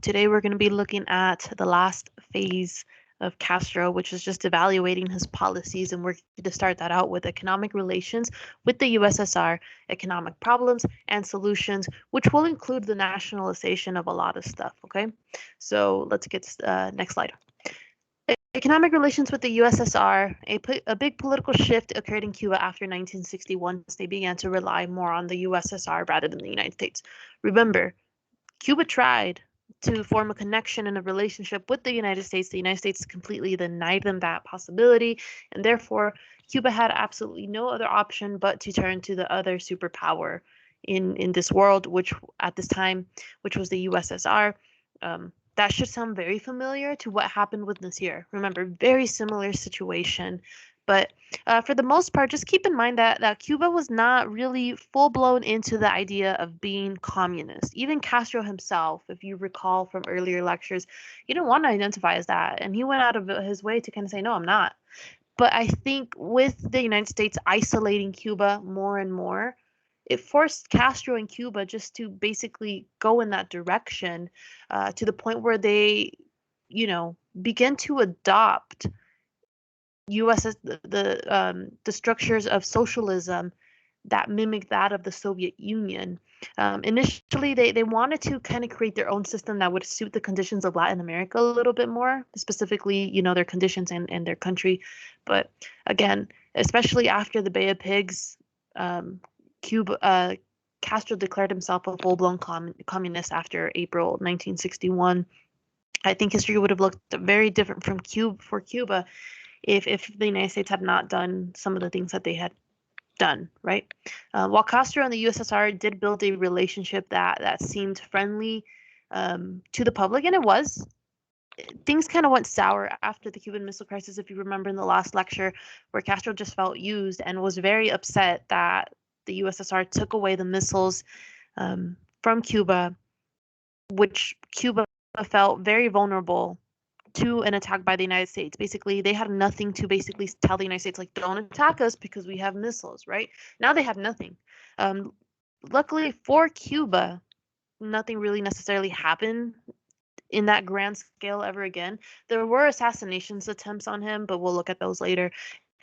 today we're going to be looking at the last phase of Castro, which is just evaluating his policies, and we're going to start that out with economic relations with the USSR, economic problems and solutions, which will include the nationalization of a lot of stuff. Okay, so let's get next slide. Economic relations with the USSR, a big political shift occurred in Cuba after 1961 once they began to rely more on the USSR rather than the United States. Remember, Cuba tried to form a connection and a relationship with the United States. The United States completely denied them that possibility, and therefore Cuba had absolutely no other option but to turn to the other superpower in this world, which at this time, which was the USSR. That should sound very familiar to what happened with Nasir. Remember, very similar situation. But for the most part, just keep in mind that Cuba was not really full blown into the idea of being communist. Even Castro himself, if you recall from earlier lectures, he didn't want to identify as that. And he went out of his way to kind of say, no, I'm not. But I think with the United States isolating Cuba more and more, it forced Castro and Cuba just to basically go in that direction to the point where they, begin to adopt USS the structures of socialism that mimic that of the Soviet Union. Initially, they wanted to kind of create their own system that would suit the conditions of Latin America a little bit more, specifically, their conditions and their country. But again, especially after the Bay of Pigs, Castro declared himself a full-blown communist after April 1961. I think history would have looked very different for Cuba if the United States had not done some of the things that they had done, right? While Castro and the USSR did build a relationship that seemed friendly to the public, and it was, things kind of went sour after the Cuban Missile Crisis, if you remember in the last lecture, where Castro just felt used and was very upset that the USSR took away the missiles from Cuba, which Cuba felt very vulnerable to an attack by the United States. Basically, they had nothing to basically tell the United States, like, don't attack us because we have missiles, right? Now they have nothing. Luckily for Cuba, nothing really necessarily happened in that grand scale ever again. There were assassinations attempts on him, but we'll look at those later.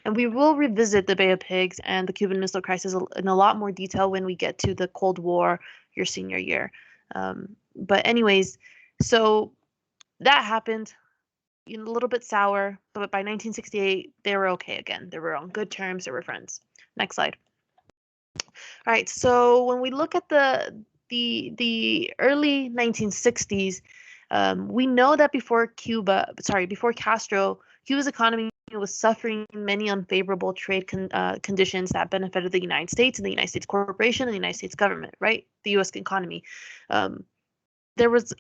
And we will revisit the Bay of Pigs and the Cuban Missile Crisis in a lot more detail when we get to the Cold War, your senior year. But anyways, so that happened. A little bit sour, but by 1968, they were okay again. They were on good terms. They were friends. Next slide. All right. So when we look at the early 1960s, we know that before Castro, Cuba's economy was suffering many unfavorable trade conditions that benefited the United States and the United States corporation and the United States government, right? The U.S. economy. There was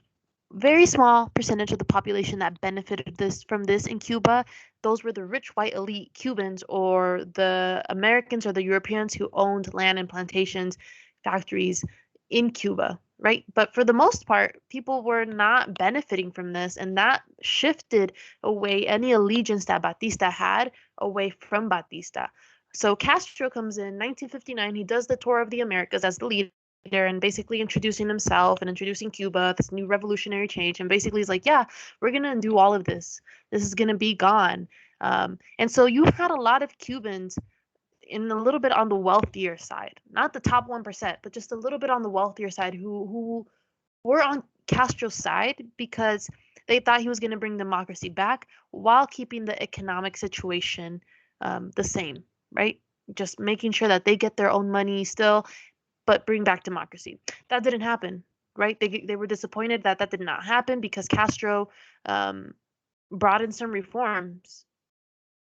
very small percentage of the population that benefited from this in Cuba. Those were the rich white elite Cubans or the Americans or the Europeans who owned land and plantations, factories in Cuba, right? But for the most part, people were not benefiting from this, and that shifted away any allegiance that Batista had away from Batista. So Castro comes in 1959. He does the tour of the Americas as the leader and basically introducing himself and introducing Cuba, this new revolutionary change. And basically he's like, yeah, we're going to do all of this. This is going to be gone. And so you had a lot of Cubans in a little bit on the wealthier side, not the top 1%, but just a little bit on the wealthier side who were on Castro's side because they thought he was going to bring democracy back while keeping the economic situation the same, right? Just making sure that they get their own money still, but bring back democracy. That didn't happen, right? They were disappointed that did not happen because Castro brought in some reforms.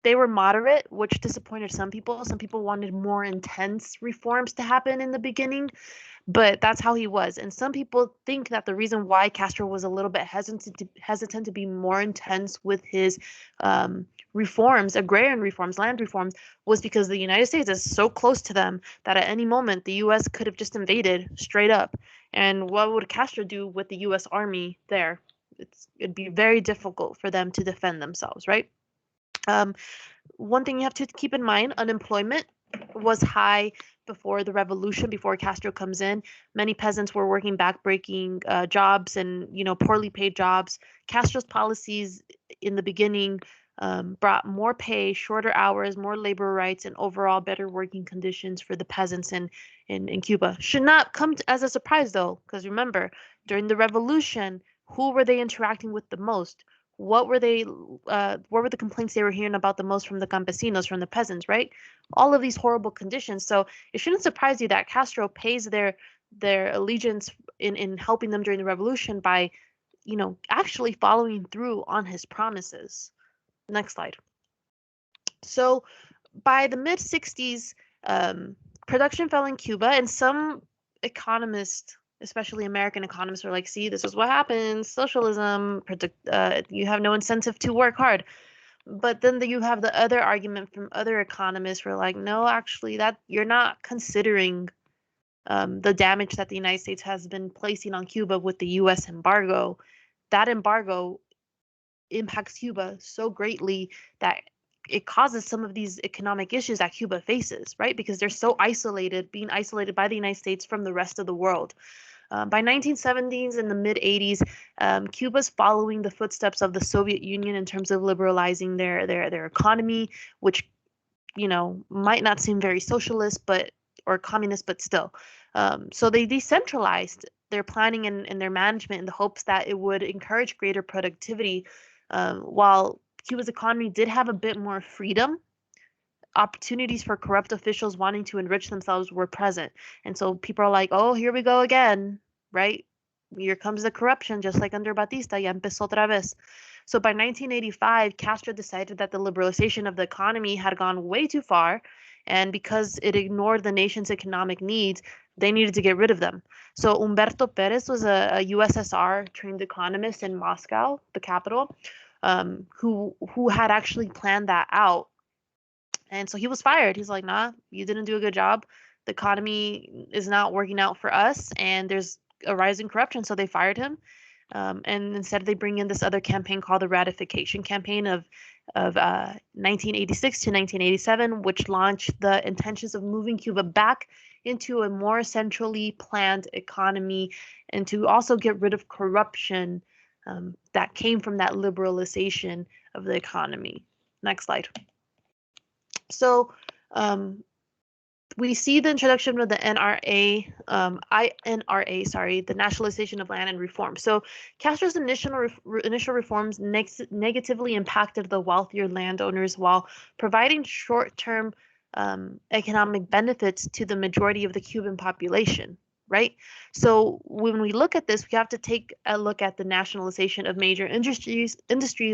They were moderate, which disappointed some people. Some people wanted more intense reforms to happen in the beginning, but that's how he was. And some people think that the reason why Castro was a little bit hesitant to be more intense with his reforms, agrarian reforms, land reforms, was because the United States is so close to them that at any moment the U.S. could have just invaded straight up. And what would Castro do with the U.S. Army there? It'd be very difficult for them to defend themselves, right? One thing you have to keep in mind, unemployment was high before the revolution, before Castro comes in. Many peasants were working backbreaking jobs and poorly paid jobs. Castro's policies in the beginning brought more pay, shorter hours, more labor rights, and overall better working conditions for the peasants in Cuba. Should not come as a surprise though, because remember, during the revolution, who were they interacting with the most? What were the complaints they were hearing about the most from the campesinos, from the peasants, right? All of these horrible conditions. So it shouldn't surprise you that Castro pays their allegiance in helping them during the revolution by, actually following through on his promises. Next slide. So by the mid 60s, production fell in Cuba, and some economists, especially American economists, were like, see, this is what happens, socialism, you have no incentive to work hard. But then you have the other argument from other economists who are like, no, actually, that you're not considering the damage that the United States has been placing on Cuba with the U.S. embargo. That embargo impacts Cuba so greatly that it causes some of these economic issues that Cuba faces, right? Because they're so isolated, being isolated by the United States from the rest of the world. By 1970s and the mid 80s, Cuba's following the footsteps of the Soviet Union in terms of liberalizing their economy, which might not seem very socialist, or communist, but still. So they decentralized their planning and their management in the hopes that it would encourage greater productivity. While Cuba's economy did have a bit more freedom, opportunities for corrupt officials wanting to enrich themselves were present. And so people are like, oh, here we go again, right? Here comes the corruption, just like under Batista, ya empezó otra vez. So by 1985, Castro decided that the liberalization of the economy had gone way too far. And because it ignored the nation's economic needs, they needed to get rid of them. So Humberto Perez was a USSR trained economist in Moscow, the capital, who had actually planned that out. And so he was fired. He's like, nah, you didn't do a good job. The economy is not working out for us, and there's a rise in corruption. So they fired him. And instead, they bring in this other campaign called the Ratification Campaign of 1986 to 1987, which launched the intentions of moving Cuba back into a more centrally planned economy and to also get rid of corruption that came from that liberalization of the economy. Next slide. So we see the introduction of the INRA, sorry, the Nationalization of Land and Reform. So Castro's initial reforms negatively impacted the wealthier landowners while providing short-term economic benefits to the majority of the Cuban population, right? So when we look at this, we have to take a look at the nationalization of major industries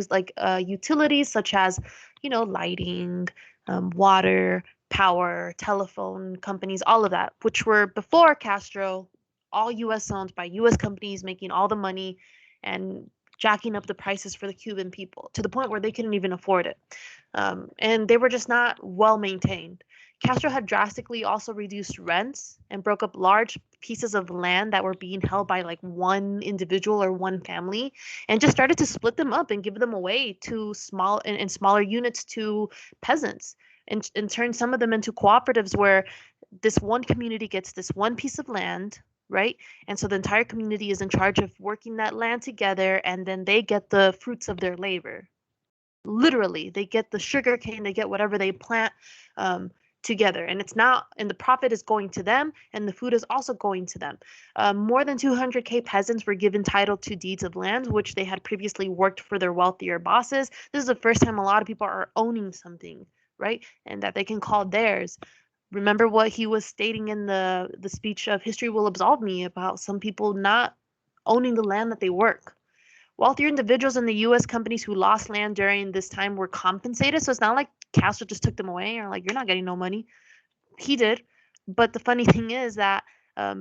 like utilities such as, lighting, water, power, telephone companies, all of that, which were before Castro, all US owned by US companies making all the money and jacking up the prices for the Cuban people to the point where they couldn't even afford it. And they were just not well maintained. Castro had drastically also reduced rents and broke up large pieces of land that were being held by like one individual or one family and just started to split them up and give them away to smaller units to peasants and turn some of them into cooperatives where this one community gets this one piece of land, right? And so the entire community is in charge of working that land together, and then they get the fruits of their labor. Literally, they get the sugar cane, they get whatever they plant together, and the profit is going to them, and the food is also going to them. More than 200K peasants were given title to deeds of land, which they had previously worked for their wealthier bosses. This is the first time a lot of people are owning something, right? And that they can call theirs. Remember what he was stating in the speech of History Will Absolve Me about some people not owning the land that they work. Wealthier individuals in the U.S. companies who lost land during this time were compensated. So it's not like Castro just took them away or like, you're not getting no money. He did. But the funny thing is that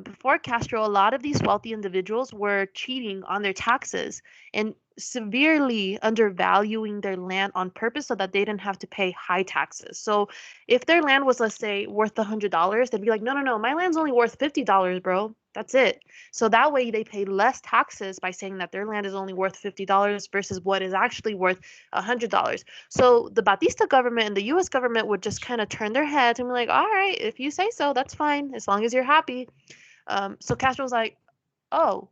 before Castro, a lot of these wealthy individuals were cheating on their taxes and severely undervaluing their land on purpose so that they didn't have to pay high taxes. So if their land was, let's say, worth $100, they'd be like, no, my land's only worth $50, bro. That's it. So that way they pay less taxes by saying that their land is only worth $50 versus what is actually worth $100. So the Batista government and the US government would just kind of turn their heads and be like, all right, if you say so, that's fine, as long as you're happy. So Castro was like, oh,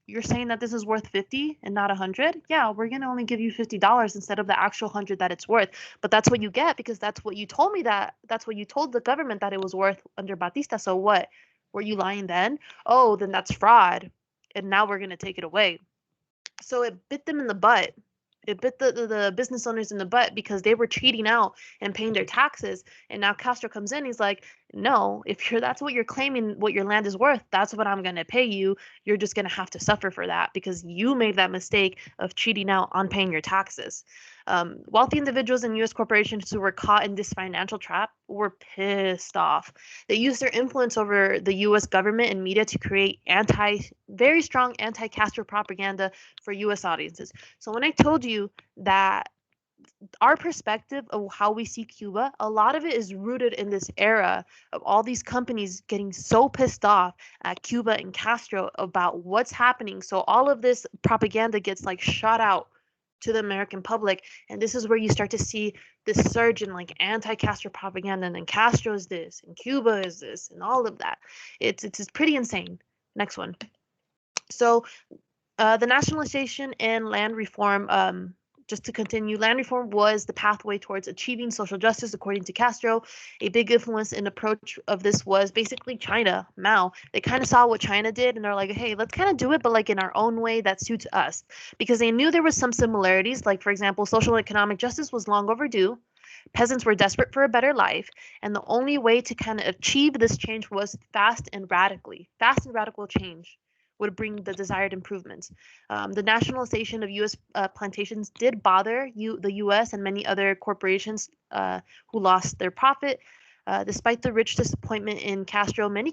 you're saying that this is worth 50 and not 100? Yeah, we're going to only give you $50 instead of the actual 100 that it's worth. But that's what you get because that's what you told me, that's what you told the government that it was worth under Batista. So what? Were you lying then? Oh, then that's fraud. And now we're going to take it away. So it bit them in the butt. It bit the business owners in the butt because they were cheating out and paying their taxes. And now Castro comes in. He's like, no, if you're that's what you're claiming, what your land is worth, that's what I'm going to pay you. You're just going to have to suffer for that because you made that mistake of cheating out on paying your taxes. Wealthy individuals and U.S. corporations who were caught in this financial trap were pissed off. They used their influence over the U.S. government and media to create very strong anti-Castro propaganda for U.S. audiences. So when I told you that our perspective of how we see Cuba, a lot of it is rooted in this era of all these companies getting so pissed off at Cuba and Castro about what's happening. So all of this propaganda gets like shot out to the American public. And this is where you start to see this surge in like anti-Castro propaganda, and then Castro is this and Cuba is this and all of that. It's pretty insane. Next one. So the nationalization and land reform, just to continue, land reform was the pathway towards achieving social justice, according to Castro. A big influence in approach of this was basically China, Mao. They kind of saw what China did, and they're like, hey, let's kind of do it, but like in our own way that suits us. Because they knew there was some similarities, like, for example, social and economic justice was long overdue. Peasants were desperate for a better life, and the only way to kind of achieve this change was fast and radical change would bring the desired improvements. The nationalization of U.S. Plantations did bother the U.S. and many other corporations who lost their profit. Despite the rich disappointment in Castro, many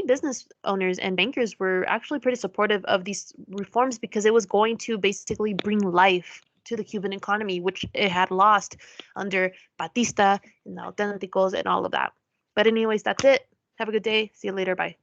business owners and bankers were actually pretty supportive of these reforms because it was going to basically bring life to the Cuban economy, which it had lost under Batista and the Auténticos and all of that. But anyways, that's it. Have a good day. See you later. Bye.